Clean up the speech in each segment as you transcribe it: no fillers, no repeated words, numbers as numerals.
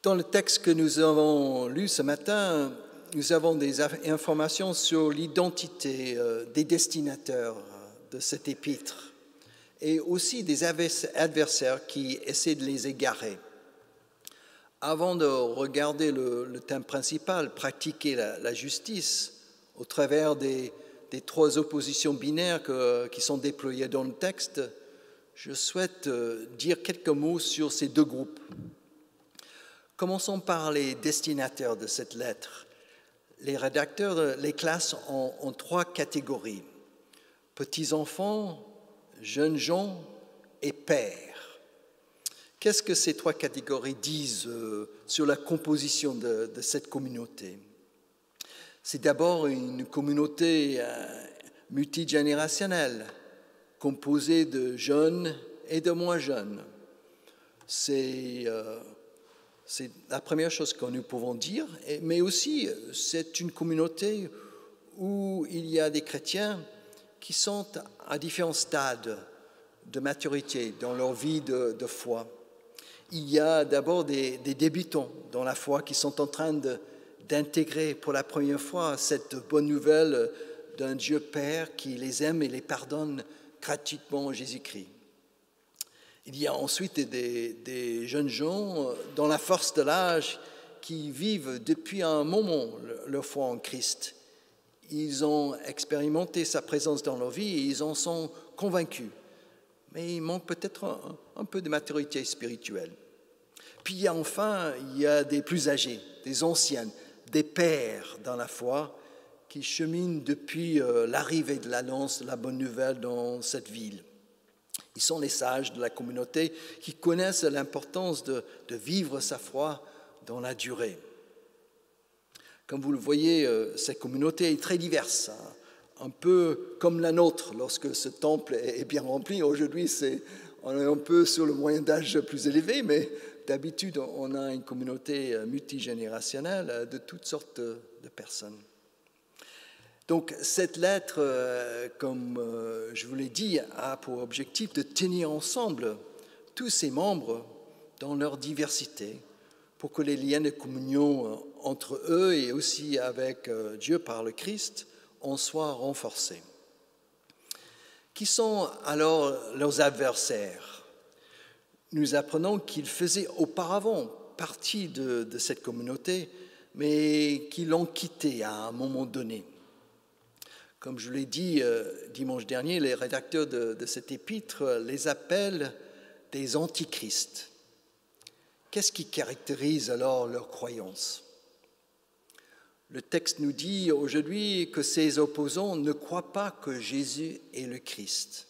Dans le texte que nous avons lu ce matin, nous avons des informations sur l'identité des destinataires de cet épître et aussi des adversaires qui essaient de les égarer. Avant de regarder le thème principal, pratiquer la justice, au travers des trois oppositions binaires qui sont déployées dans le texte, je souhaite dire quelques mots sur ces deux groupes. Commençons par les destinataires de cette lettre. Les rédacteurs les classent en trois catégories: petits-enfants, jeunes gens et pères. Qu'est-ce que ces trois catégories disent sur la composition de cette communauté? C'est d'abord une communauté multigénérationnelle, composée de jeunes et de moins jeunes. C'est la première chose que nous pouvons dire, mais aussi c'est une communauté où il y a des chrétiens qui sont à différents stades de maturité dans leur vie de foi. Il y a d'abord des débutants dans la foi qui sont en train d'intégrer pour la première fois cette bonne nouvelle d'un Dieu Père qui les aime et les pardonne gratuitement en Jésus-Christ. Il y a ensuite des jeunes gens dans la force de l'âge qui vivent depuis un moment leur foi en Christ. Ils ont expérimenté sa présence dans leur vie et ils en sont convaincus. Mais il manque peut-être un peu de maturité spirituelle. Puis enfin, il y a des plus âgés, des anciennes, des pères dans la foi qui cheminent depuis l'arrivée de l'annonce de la bonne nouvelle dans cette ville. Ils sont les sages de la communauté qui connaissent l'importance de vivre sa foi dans la durée. Comme vous le voyez, cette communauté est très diverse, un peu comme la nôtre lorsque ce temple est bien rempli. Aujourd'hui, on est un peu sur le moyen d'âge plus élevé, mais d'habitude, on a une communauté multigénérationnelle de toutes sortes de personnes. Donc cette lettre, comme je vous l'ai dit, a pour objectif de tenir ensemble tous ses membres dans leur diversité pour que les liens de communion entre eux et aussi avec Dieu par le Christ en soient renforcés. Qui sont alors leurs adversaires? Nous apprenons qu'ils faisaient auparavant partie de cette communauté, mais qu'ils l'ont quittée à un moment donné. Comme je l'ai dit dimanche dernier, les rédacteurs de cet épître les appellent des antichrists. Qu'est-ce qui caractérise alors leur croyance? Le texte nous dit aujourd'hui que ces opposants ne croient pas que Jésus est le Christ.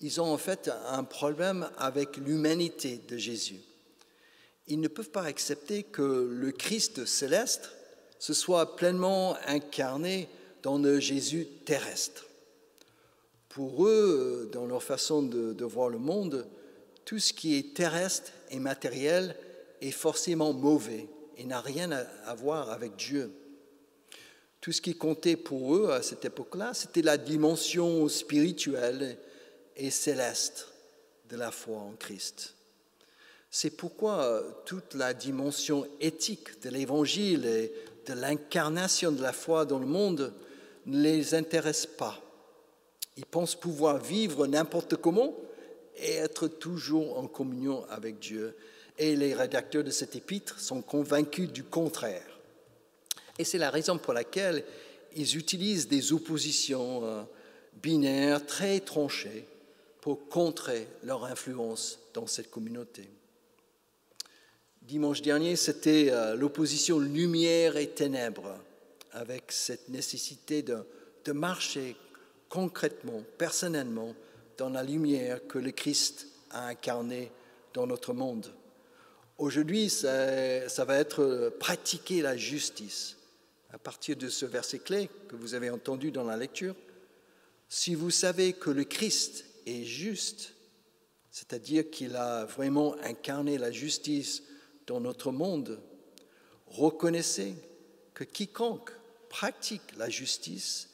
Ils ont en fait un problème avec l'humanité de Jésus. Ils ne peuvent pas accepter que le Christ céleste se soit pleinement incarné dans le Jésus terrestre. Pour eux, dans leur façon de voir le monde, tout ce qui est terrestre et matériel est forcément mauvais et n'a rien à voir avec Dieu. Tout ce qui comptait pour eux à cette époque-là, c'était la dimension spirituelle et céleste de la foi en Christ. C'est pourquoi toute la dimension éthique de l'Évangile et de l'incarnation de la foi dans le monde ne les intéresse pas. Ils pensent pouvoir vivre n'importe comment et être toujours en communion avec Dieu. Et les rédacteurs de cet épître sont convaincus du contraire. Et c'est la raison pour laquelle ils utilisent des oppositions binaires très tranchées pour contrer leur influence dans cette communauté. Dimanche dernier, c'était l'opposition lumière et ténèbres, avec cette nécessité de marcher concrètement, personnellement, dans la lumière que le Christ a incarnée dans notre monde. Aujourd'hui, ça va être pratiquer la justice. À partir de ce verset clé que vous avez entendu dans la lecture, si vous savez que le Christ est juste, c'est-à-dire qu'il a vraiment incarné la justice dans notre monde, reconnaissez que quiconque pratique la justice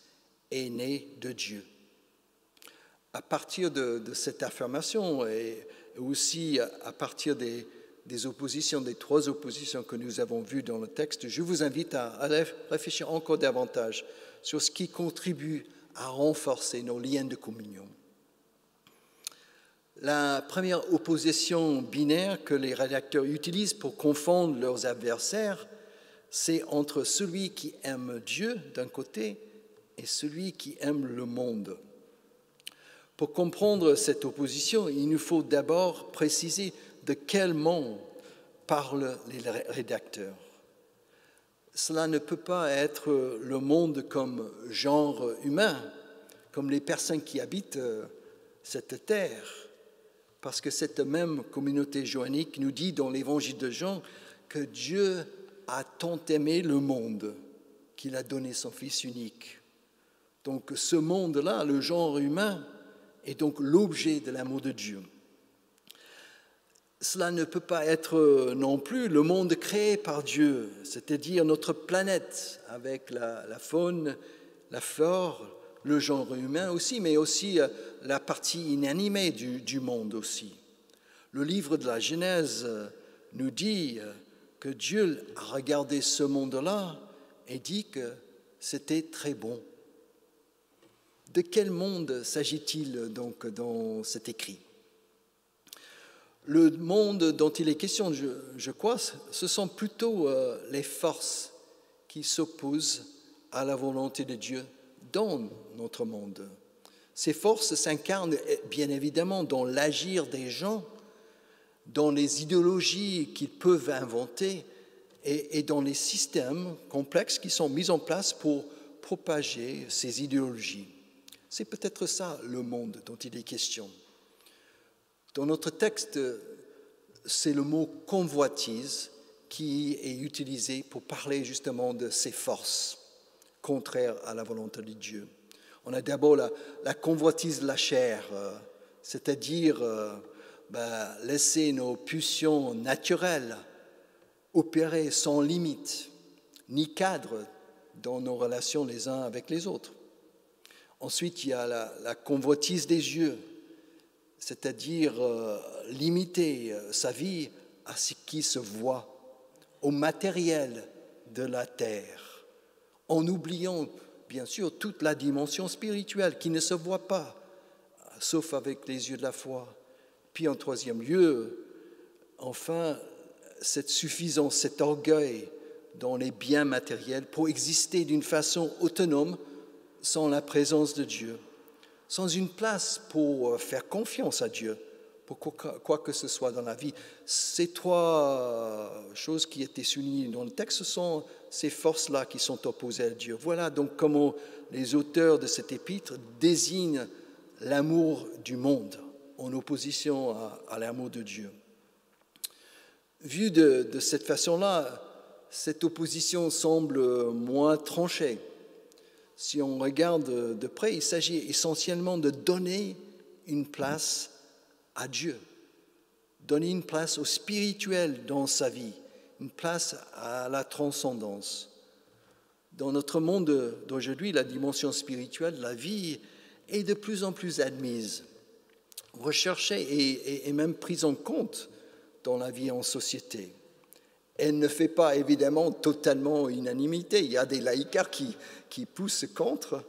est né de Dieu. À partir de cette affirmation et aussi à partir des des oppositions, des trois oppositions que nous avons vues dans le texte, je vous invite à réfléchir encore davantage sur ce qui contribue à renforcer nos liens de communion. La première opposition binaire que les rédacteurs utilisent pour confondre leurs adversaires, c'est entre celui qui aime Dieu d'un côté et celui qui aime le monde. Pour comprendre cette opposition, il nous faut d'abord préciser de quel monde parlent les rédacteurs. Cela ne peut pas être le monde comme genre humain, comme les personnes qui habitent cette terre, parce que cette même communauté joannique nous dit dans l'évangile de Jean que Dieu a tant aimé le monde qu'il a donné son Fils unique. Donc ce monde-là, le genre humain, est donc l'objet de l'amour de Dieu. Cela ne peut pas être non plus le monde créé par Dieu, c'est-à-dire notre planète avec la faune, la flore, le genre humain aussi, mais aussi la partie inanimée du monde aussi. Le livre de la Genèse nous dit que Dieu a regardé ce monde-là et dit que c'était très bon. De quel monde s'agit-il donc dans cet écrit ? Le monde dont il est question, je crois, ce sont plutôt les forces qui s'opposent à la volonté de Dieu dans notre monde. Ces forces s'incarnent bien évidemment dans l'agir des gens, dans les idéologies qu'ils peuvent inventer et dans les systèmes complexes qui sont mis en place pour propager ces idéologies. C'est peut-être ça le monde dont il est question. Dans notre texte, c'est le mot « convoitise » qui est utilisé pour parler justement de ces forces contraires à la volonté de Dieu. On a d'abord la convoitise de la chair, c'est-à-dire laisser nos pulsions naturelles opérer sans limite, ni cadre dans nos relations les uns avec les autres. Ensuite, il y a la convoitise des yeux, c'est-à-dire limiter sa vie à ce qui se voit, au matériel de la terre, en oubliant bien sûr toute la dimension spirituelle qui ne se voit pas, sauf avec les yeux de la foi. Puis en troisième lieu, enfin, cette suffisance, cet orgueil dans les biens matériels pour exister d'une façon autonome sans la présence de Dieu, sans une place pour faire confiance à Dieu, pour quoi que ce soit dans la vie. Ces trois choses qui étaient soulignées dans le texte, ce sont ces forces-là qui sont opposées à Dieu. Voilà donc comment les auteurs de cet épître désignent l'amour du monde en opposition à l'amour de Dieu. Vu de cette façon-là, cette opposition semble moins tranchée. Si on regarde de près, il s'agit essentiellement de donner une place à Dieu, donner une place au spirituel dans sa vie, une place à la transcendance. Dans notre monde d'aujourd'hui, la dimension spirituelle de la vie est de plus en plus admise, recherchée et même prise en compte dans la vie en société. Elle ne fait pas évidemment totalement unanimité. Il y a des laïcards qui poussent contre,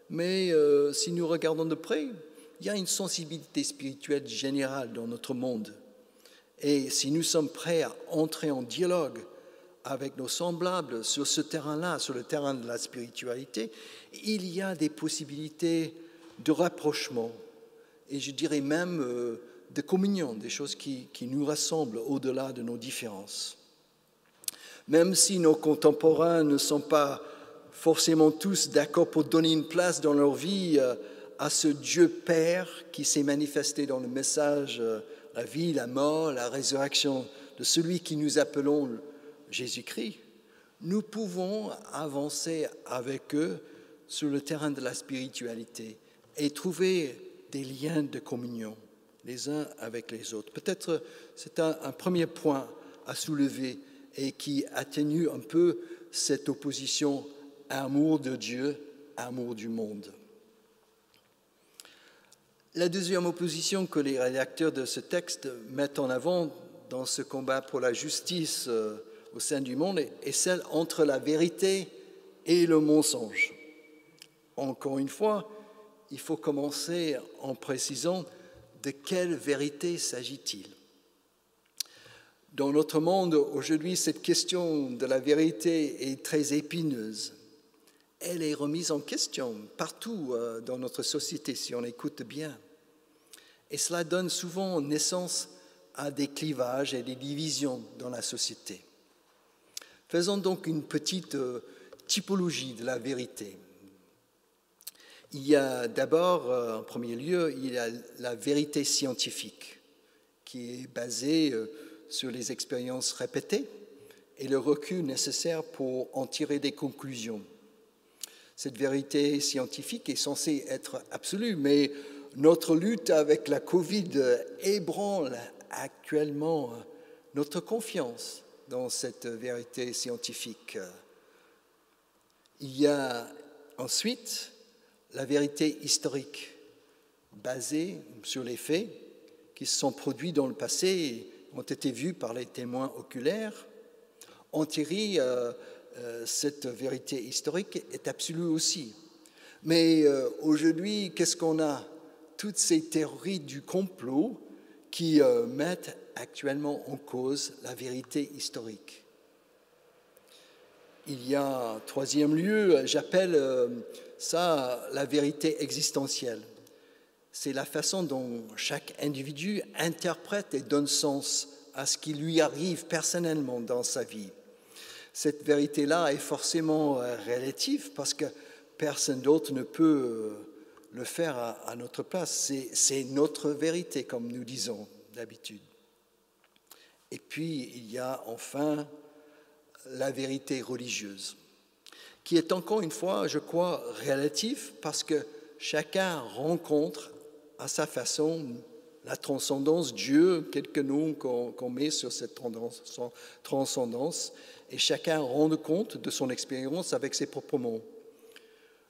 mais si nous regardons de près, il y a une sensibilité spirituelle générale dans notre monde. Et si nous sommes prêts à entrer en dialogue avec nos semblables sur ce terrain-là, sur le terrain de la spiritualité, il y a des possibilités de rapprochement et je dirais même de communion, des choses qui nous rassemblent au-delà de nos différences. Même si nos contemporains ne sont pas forcément tous d'accord pour donner une place dans leur vie à ce Dieu Père qui s'est manifesté dans le message, la vie, la mort, la résurrection de celui qui nous appelons Jésus-Christ, nous pouvons avancer avec eux sur le terrain de la spiritualité et trouver des liens de communion les uns avec les autres. Peut-être c'est un premier point à soulever et qui atténue un peu cette opposition amour de Dieu, amour du monde. La deuxième opposition que les rédacteurs de ce texte mettent en avant dans ce combat pour la justice au sein du monde est celle entre la vérité et le mensonge. Encore une fois, il faut commencer en précisant de quelle vérité s'agit-il. Dans notre monde, aujourd'hui, cette question de la vérité est très épineuse. Elle est remise en question partout dans notre société, si on écoute bien. Et cela donne souvent naissance à des clivages et des divisions dans la société. Faisons donc une petite typologie de la vérité. Il y a d'abord, en premier lieu, il y a la vérité scientifique, qui est basée sur les expériences répétées et le recul nécessaire pour en tirer des conclusions. Cette vérité scientifique est censée être absolue, mais notre lutte avec la Covid ébranle actuellement notre confiance dans cette vérité scientifique. Il y a ensuite la vérité historique, basée sur les faits qui se sont produits dans le passé et ont été vus par les témoins oculaires. En théorie, cette vérité historique est absolue aussi. Mais aujourd'hui, qu'est-ce qu'on a? Toutes ces théories du complot qui mettent actuellement en cause la vérité historique. Il y a un troisième lieu, j'appelle ça la vérité existentielle. C'est la façon dont chaque individu interprète et donne sens à ce qui lui arrive personnellement dans sa vie. Cette vérité-là est forcément relative parce que personne d'autre ne peut le faire à notre place. C'est notre vérité, comme nous disons d'habitude. Et puis, il y a enfin la vérité religieuse, qui est encore une fois, je crois, relative parce que chacun rencontre à sa façon la transcendance, Dieu, quelques noms qu'on met sur cette transcendance, et chacun rend compte de son expérience avec ses propres mots.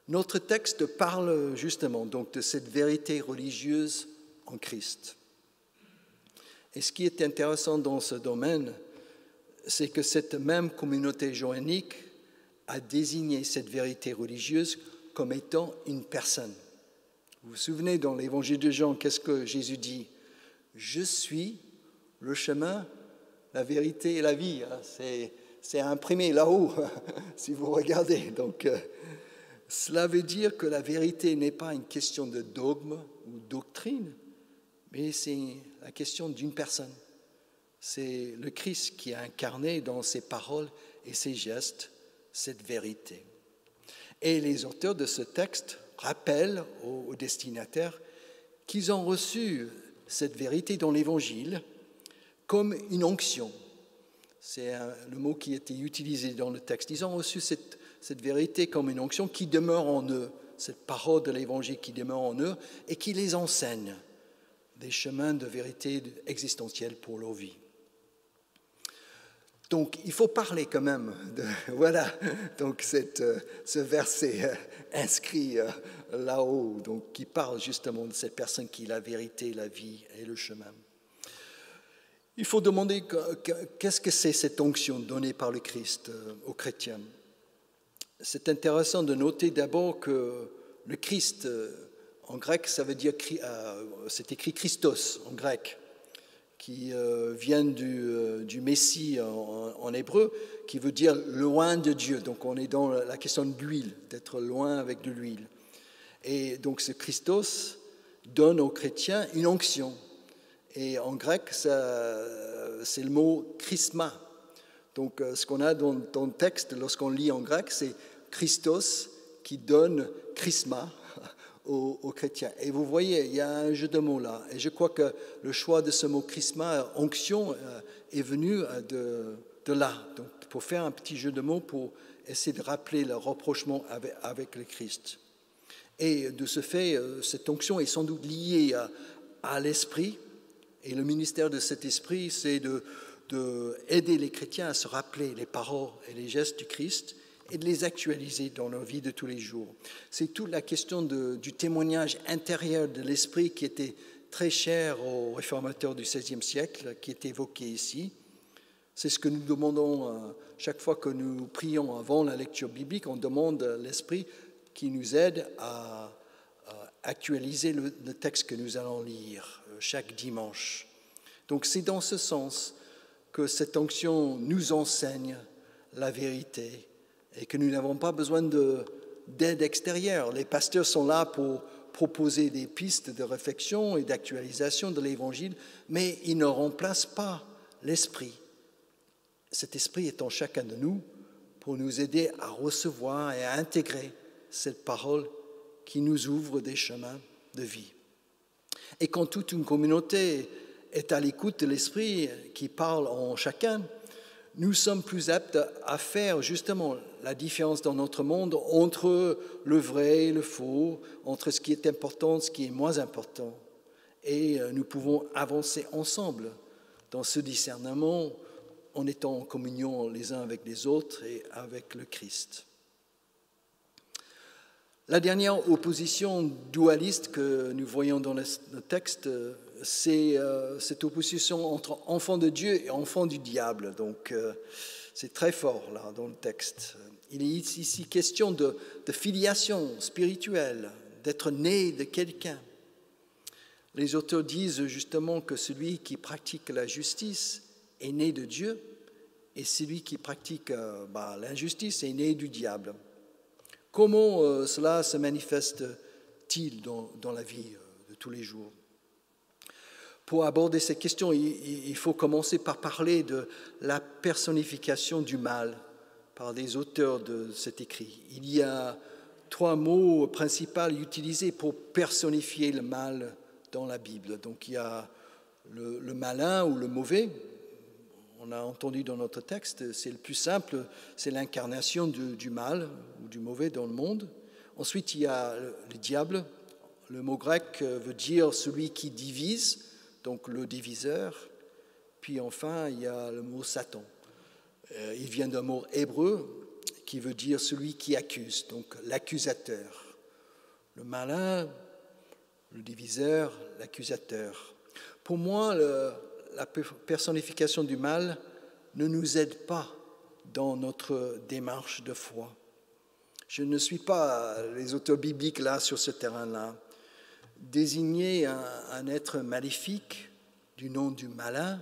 Notre texte parle justement donc de cette vérité religieuse en Christ. Et ce qui est intéressant dans ce domaine, c'est que cette même communauté joannique a désigné cette vérité religieuse comme étant une personne. Vous vous souvenez, dans l'évangile de Jean, qu'est-ce que Jésus dit? « Je suis le chemin, la vérité et la vie ». C'est imprimé là-haut, si vous regardez. Donc, cela veut dire que la vérité n'est pas une question de dogme ou doctrine, mais c'est la question d'une personne. C'est le Christ qui a incarné dans ses paroles et ses gestes cette vérité. Et les auteurs de ce texte rappellent aux destinataires qu'ils ont reçu cette vérité dans l'Évangile comme une onction. C'est le mot qui a été utilisé dans le texte. Ils ont reçu cette vérité comme une onction qui demeure en eux, cette parole de l'Évangile qui demeure en eux et qui les enseigne des chemins de vérité existentielle pour leur vie. Donc, il faut parler quand même de, voilà, donc ce verset inscrit là-haut, donc qui parle justement de cette personne qui est la vérité, la vie et le chemin. Il faut demander qu'est-ce que c'est cette onction donnée par le Christ aux chrétiens. C'est intéressant de noter d'abord que le Christ, en grec, ça veut dire, c'est écrit Christos en grec, qui vient du Messie en hébreu, qui veut dire loin de Dieu. Donc on est dans la question de l'huile, d'être loin avec de l'huile. Et donc ce Christos donne aux chrétiens une onction. Et en grec, c'est le mot chrisma. Donc ce qu'on a dans le texte, lorsqu'on lit en grec, c'est Christos qui donne chrisma aux chrétiens. Et vous voyez, il y a un jeu de mots là. Et je crois que le choix de ce mot chrisma, onction, est venu de là. Donc, pour faire un petit jeu de mots, pour essayer de rappeler le rapprochement avec le Christ. Et de ce fait, cette onction est sans doute liée à l'esprit. Et le ministère de cet esprit, c'est de aider les chrétiens à se rappeler les paroles et les gestes du Christ et de les actualiser dans leur vie de tous les jours. C'est toute la question du témoignage intérieur de l'esprit qui était très cher aux réformateurs du XVIe siècle, qui est évoqué ici. C'est ce que nous demandons chaque fois que nous prions avant la lecture biblique. On demande à l'Esprit qui nous aide à actualiser le texte que nous allons lire chaque dimanche. Donc c'est dans ce sens que cette onction nous enseigne la vérité et que nous n'avons pas besoin d'aide extérieure. Les pasteurs sont là pour proposer des pistes de réflexion et d'actualisation de l'Évangile, mais ils ne remplacent pas l'Esprit. Cet Esprit est en chacun de nous pour nous aider à recevoir et à intégrer cette parole qui nous ouvre des chemins de vie. Et quand toute une communauté est à l'écoute de l'Esprit qui parle en chacun, nous sommes plus aptes à faire justement la différence dans notre monde entre le vrai et le faux, entre ce qui est important et ce qui est moins important. Et nous pouvons avancer ensemble dans ce discernement en étant en communion les uns avec les autres et avec le Christ. La dernière opposition dualiste que nous voyons dans le texte, c'est cette opposition entre enfant de Dieu et enfant du diable. Donc, c'est très fort là dans le texte. Il est ici question de filiation spirituelle, d'être né de quelqu'un. Les auteurs disent justement que celui qui pratique la justice est né de Dieu et celui qui pratique l'injustice est né du diable. Comment cela se manifeste-t-il dans la vie de tous les jours? Pour aborder cette question, il faut commencer par parler de la personnification du mal par les auteurs de cet écrit. Il y a 3 mots principaux utilisés pour personnifier le mal dans la Bible. Donc il y a le malin ou le mauvais. On a entendu dans notre texte, c'est le plus simple, c'est l'incarnation du mal ou du mauvais dans le monde. Ensuite, il y a le diable. Le mot grec veut dire celui qui divise, donc le diviseur. Puis enfin, il y a le mot Satan. Il vient d'un mot hébreu qui veut dire celui qui accuse, donc l'accusateur. Le malin, le diviseur, l'accusateur. Pour moi, la personnification du mal ne nous aide pas dans notre démarche de foi. Je ne suis pas les auteurs bibliques là sur ce terrain-là. Désigner un être maléfique du nom du malin,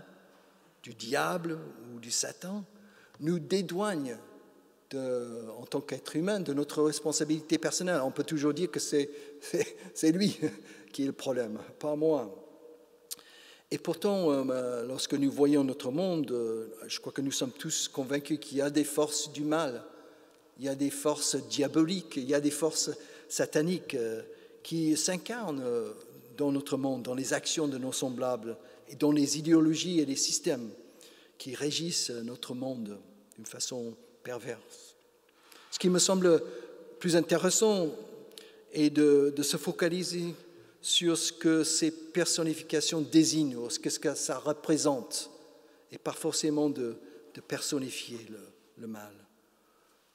du diable ou du Satan nous dédouane en tant qu'être humain de notre responsabilité personnelle. On peut toujours dire que c'est lui qui est le problème, pas moi. Et pourtant, lorsque nous voyons notre monde, je crois que nous sommes tous convaincus qu'il y a des forces du mal, il y a des forces diaboliques, il y a des forces sataniques qui s'incarnent dans notre monde, dans les actions de nos semblables et dans les idéologies et les systèmes qui régissent notre monde d'une façon perverse. Ce qui me semble plus intéressant est de se focaliser sur ce que ces personnifications désignent, ou ce que ça représente, et pas forcément de personnifier le mal.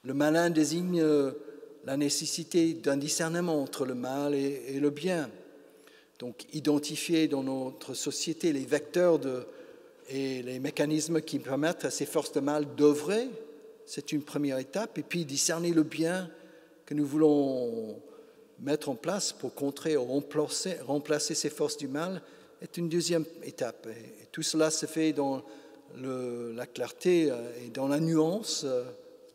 Le malin désigne la nécessité d'un discernement entre le mal et le bien. Donc, identifier dans notre société les vecteurs et les mécanismes qui permettent à ces forces de mal d'œuvrer, c'est une première étape. Et puis, discerner le bien que nous voulons mettre en place pour contrer ou remplacer ces forces du mal est une deuxième étape. Et tout cela se fait dans la clarté et dans la nuance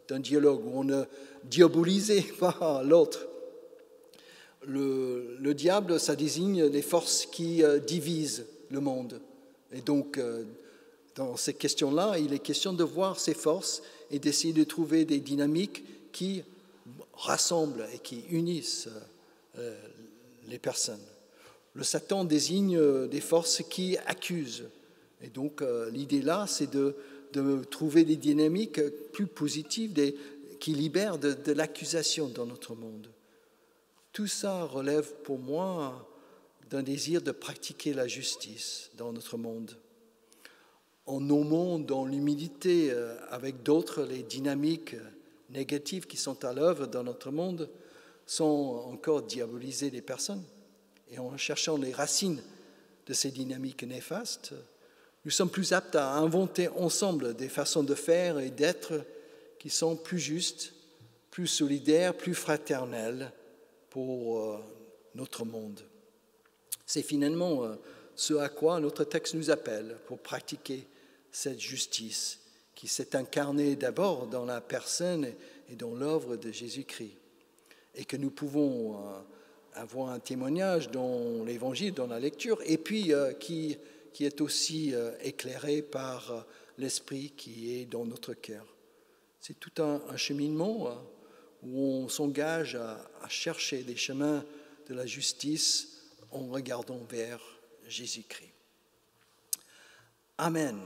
d'un dialogue où on ne diabolise pas l'autre. Le diable, ça désigne les forces qui divisent le monde. Et donc, dans ces questions-là, il est question de voir ces forces et d'essayer de trouver des dynamiques qui rassemblent et qui unissent les personnes. Le Satan désigne des forces qui accusent. Et donc, l'idée là, c'est de trouver des dynamiques plus positives qui libèrent de l'accusation dans notre monde. Tout ça relève pour moi d'un désir de pratiquer la justice dans notre monde, en nommant dans l'humilité avec d'autres les dynamiques négatives qui sont à l'œuvre dans notre monde sont encore diaboliser les personnes. Et en cherchant les racines de ces dynamiques néfastes, nous sommes plus aptes à inventer ensemble des façons de faire et d'être qui sont plus justes, plus solidaires, plus fraternelles pour notre monde. C'est finalement ce à quoi notre texte nous appelle pour pratiquer cette justice qui s'est incarnée d'abord dans la personne et dans l'œuvre de Jésus-Christ, et que nous pouvons avoir un témoignage dans l'Évangile, dans la lecture, et puis qui est aussi éclairé par l'Esprit qui est dans notre cœur. C'est tout un cheminement où on s'engage à chercher les chemins de la justice en regardant vers Jésus-Christ. Amen.